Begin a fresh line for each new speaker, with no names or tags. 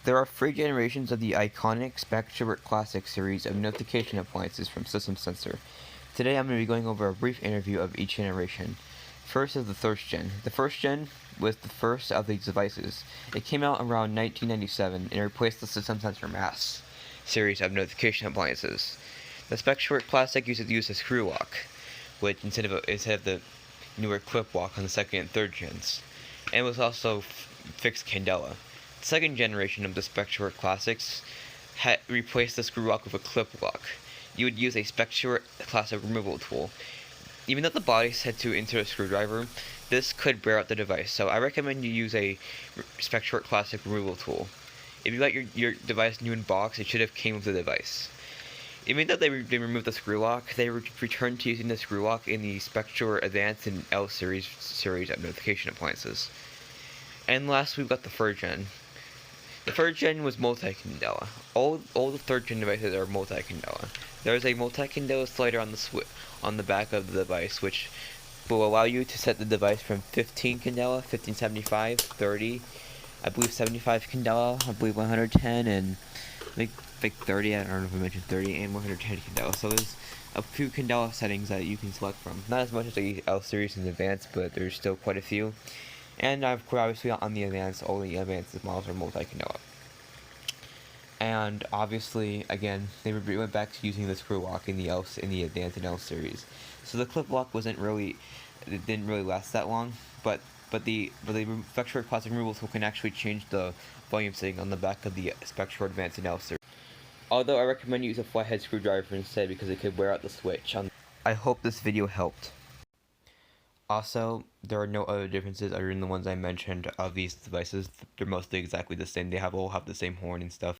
There are 3 generations of the iconic specturalert Classic series of notification appliances from System Sensor. Today I'm going to be going over a brief interview of each generation. First is the first gen. The first gen was the first of these devices. It came out around 1997 and replaced the System Sensor Mass series of notification appliances. The specturalert Classic used a screw lock, which instead of the newer clip lock on the second and third gens, and was also fixed candela. The second generation of the specturalert Classics had replaced the screw lock with a clip lock. You would use a specturalert Classic removal tool. Even though the bodies had to insert a screwdriver, this could wear out the device, so I recommend you use a specturalert Classic removal tool. If you got your device new in box, it should have came with the device. Even though they removed the screw lock, they returned to using the screw lock in the specturalert Advanced and L series of notification appliances. And last, we've got the third gen. The third gen was multi-candela. All the third gen devices are multi-candela. There is a multi-candela slider on the back of the device, which will allow you to set the device from 15 candela, 1575, 30, I believe 75 candela, I believe 110, and like 30. I don't know if I mentioned 30 and 110 candela. So there's a few candela settings that you can select from. Not as much as the L series and Advanced, but there's still quite a few. And obviously on the Advanced, all the Advanced models are multi-candela. And obviously, again, they went back to using the screw lock in the Advanced and L series. So the clip lock didn't really last that long. But the specturalert Classic removal tool can actually change the volume setting on the back of the specturalert Advanced and L series. Although I recommend you use a flathead screwdriver instead because it could wear out the switch. I hope this video helped. Also, there are no other differences other than the ones I mentioned of these devices. They're mostly exactly the same. They all have the same horn and stuff.